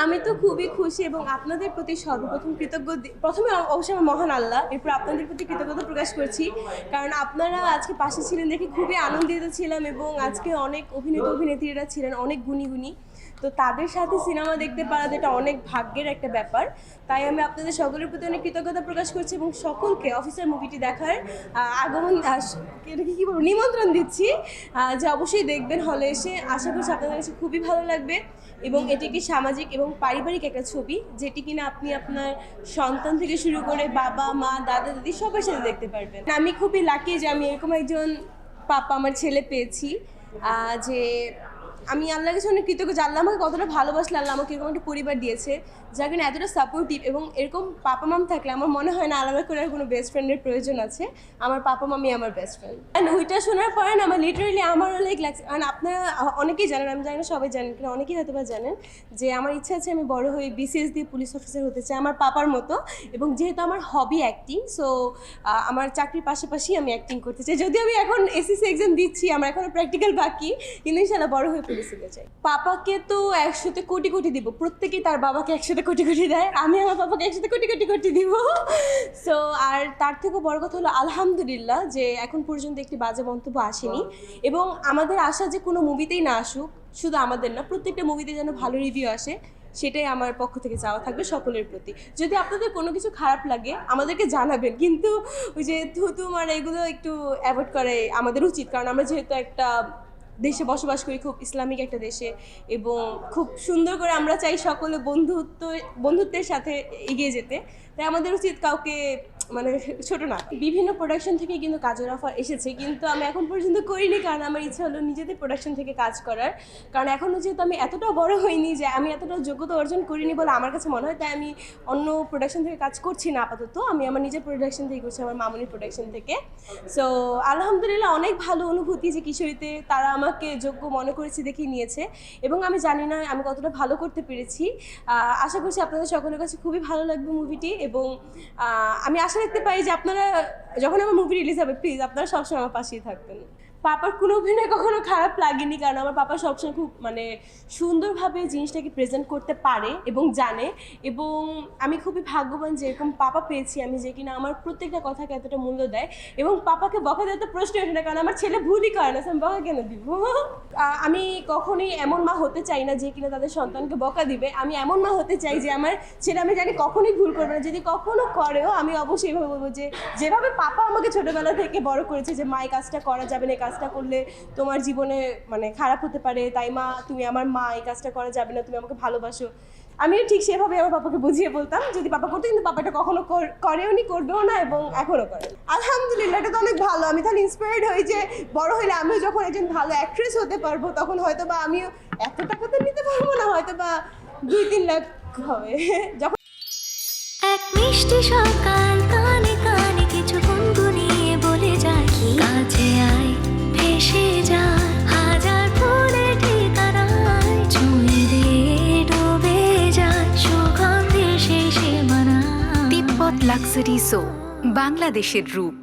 আমি তো খুবই খুশি এবং আপনাদের প্রতি সর্বপ্রথম প্রথমে অবশ্যই আমার মহান আল্লাহ, এরপর আপনাদের প্রতি কৃতজ্ঞতা প্রকাশ করছি। কারণ আপনারা আজকে পাশে ছিলেন দেখে খুবই আনন্দিত ছিলাম এবং আজকে অনেক অভিনেত্রীরা ছিলেন অনেক গুণী, তো তাদের সাথে সিনেমা দেখতে পারা যেটা অনেক ভাগ্যের একটা ব্যাপার। তাই আমি আপনাদের সকলের প্রতি অনেক কৃতজ্ঞতা প্রকাশ করছি এবং সকলকে অফিসার মুভিটি দেখার কী বলবো নিমন্ত্রণ দিচ্ছি যে অবশ্যই দেখবেন হলে এসে। আশা করছি আপনাদের কাছে খুবই ভালো লাগবে এবং এটি একটি সামাজিক এবং পারিবারিক একটা ছবি, যেটি কিনা আপনি আপনার সন্তান থেকে শুরু করে বাবা মা দাদা দাদি সবার সাথে দেখতে পারবেন। আমি খুবই লাকি যে আমি এরকম একজন পাপা আমার ছেলে পেয়েছি, যে আমি আল্লাহর কাছে অনেক কৃতজ্ঞ যে আল্লাহ আমাকে কতটা ভালোবাসলে, আল্লাহ আমাকে এরকম একটা পরিবার দিয়েছে যার কিনা এতটা সাপোর্টিভ। এবং এরকম পাপা মাম থাকলে আমার মনে হয় না আলাদা করে আর কোনো বেস্ট ফ্রেন্ডের প্রয়োজন আছে। আমার পাপা মামি আমার বেস্ট ফ্রেন্ড। অ্যান্ড ওইটা শোনার পরে না আমার লিটারেলি আমারও লাইক লাগছে। কারণ আপনারা অনেকেই জানেন, আমি জানি না সবাই জানেন কিনা, অনেকেই হয়তো বা জানেন যে আমার ইচ্ছা আছে আমি বড় হয়ে BCS দিয়ে পুলিশ অফিসার হতে চাই আমার পাপার মতো। এবং যেহেতু আমার হবি অ্যাক্টিং, সো আমার চাকরির পাশাপাশি আমি অ্যাক্টিং করতে চাই। যদিও আমি এখন SSC এক্সাম দিচ্ছি, আমার এখনও প্র্যাকটিক্যাল বাকি, কিন্তু ইনশাল্লাহ বড় হয়ে পুলিশ হতে চাই। পাপাকে তো 100-তে কোটি দিব, প্রত্যেকেই তার বাবাকে 100-তে কোটি দেয়, আমি আমার পাপাকে 100-তে কোটি দিব। সো আর তার থেকেও বড় কথা হলো আলহামদুলিল্লাহ যে এখন পর্যন্ত একটি বাজে মন্তব্য আসেনি। এবং আমাদের আশা যে কোনো মুভিতেই না আসুক, শুধু আমাদের না, প্রত্যেকটা মুভিতে যেন ভালো রিভিউ আসে, সেটাই আমার পক্ষ থেকে চাওয়া থাকবে সকলের প্রতি। যদি আপনাদের কোনো কিছু খারাপ লাগে আমাদেরকে জানাবেন, কিন্তু ওই যে থুতু মারা এগুলো একটু অ্যাভয়েড করে আমাদের উচিত। কারণ আমরা যেহেতু একটা দেশে বসবাস করি, খুব ইসলামিক একটা দেশে, এবং খুব সুন্দর করে আমরা চাই সকলে বন্ধুত্বের সাথে এগিয়ে যেতে। তাই আমাদের উচিত কাউকে মানে ছোট না। বিভিন্ন প্রোডাকশন থেকে কিন্তু কাজের অফার এসেছে, কিন্তু আমি এখন পর্যন্ত করিনি, কারণ আমার ইচ্ছা হলো নিজেদের প্রোডাকশন থেকে কাজ করার। কারণ এখনও যেহেতু আমি এতটাও বড় হইনি, যে আমি এতটাও যোগ্যতা অর্জন করিনি বলে আমার কাছে মনে হয়, তাই আমি অন্য প্রোডাকশন থেকে কাজ করছি না আপাতত। আমি আমার নিজের প্রোডাকশন থেকে করছি, আমার মামুনির প্রোডাকশন থেকে। সো আলহামদুলিল্লাহ অনেক ভালো অনুভূতি যে কিশোরীতে তারা আমাকে যোগ্য মনে করেছে, দেখে নিয়েছে। এবং আমি জানি না আমি কতটা ভালো করতে পেরেছি। আশা করছি আপনাদের সকলের কাছে খুবই ভালো লাগবে মুভিটি। এবং আমি আশা রাখতে পারি যে আপনারা যখন আমার মুভি রিলিজ হবে, প্লিজ আপনারা সবসময় আমার পাশেই থাকবেন। পাপার কোনো অভিনয় কখনো খারাপ লাগেনি, কারণ আমার পাপা সবসময় খুব মানে সুন্দরভাবে জিনিসটাকে প্রেজেন্ট করতে পারে এবং জানে। এবং আমি খুবই ভাগ্যবান যে এরকম পাপা পেয়েছি আমি, যে কিনা আমার প্রত্যেকটা কথাকে এতটা মূল্য দেয়। এবং পাপাকে বকা দেওয়ার তো প্রশ্ন ওঠে না, কারণ আমার ছেলে ভুলই করে না, আমি বকা কেন দিব। আমি কখনোই এমন মা হতে চাই না যে কিনা তাদের সন্তানকে বকা দিবে। আমি এমন মা হতে চাই যে আমার ছেলে, আমি জানি কখনোই ভুল করবে না, যদি কখনো করেও আমি অবশ্যই এভাবে বলবো যে যেভাবে পাপা আমাকে ছোটোবেলা থেকে বড় করেছে যে মা এই কাজটা করা যাবে না, এই কাজটা করলে তোমার জীবনে মানে খারাপ হতে পারে, তাই মা তুমি আমার মা, এই কাজটা করা যাবে না, তুমি আমাকে ভালোবাসো। আমিও ঠিক সেভাবে আমার পাপাকে বুঝিয়ে বলতাম যদি পাপা করতো, কিন্তু পাপাটা কখনো করেও নি, করবেও না এবং এখনও করে। আলহামদুলিল্লাহ, এটা তো অনেক ভালো। আমি তাহলে ইন্সপায়ার্ড হই যে বড় হলে আমিও যখন একজন ভালো অ্যাক্ট্রেস হতে পারবো, তখন হয়তো বা আমিও এত টাকা তো নিতে পারবো না, হয়তো বা 2-3 লাখ হবে। যখন এক মিষ্টি সকাল কানে কানে কিছু গুনগুনিয়ে বলে যায়, কাছে আয় ভেসে যায় হাজার ফুলের ঠিকানায়, ছুঁয়ে দিয়ে ডুবে যায় সুগন্ধে সেই সীমানা। তিব্বত লাক্সারি সো, বাংলাদেশের রূপ।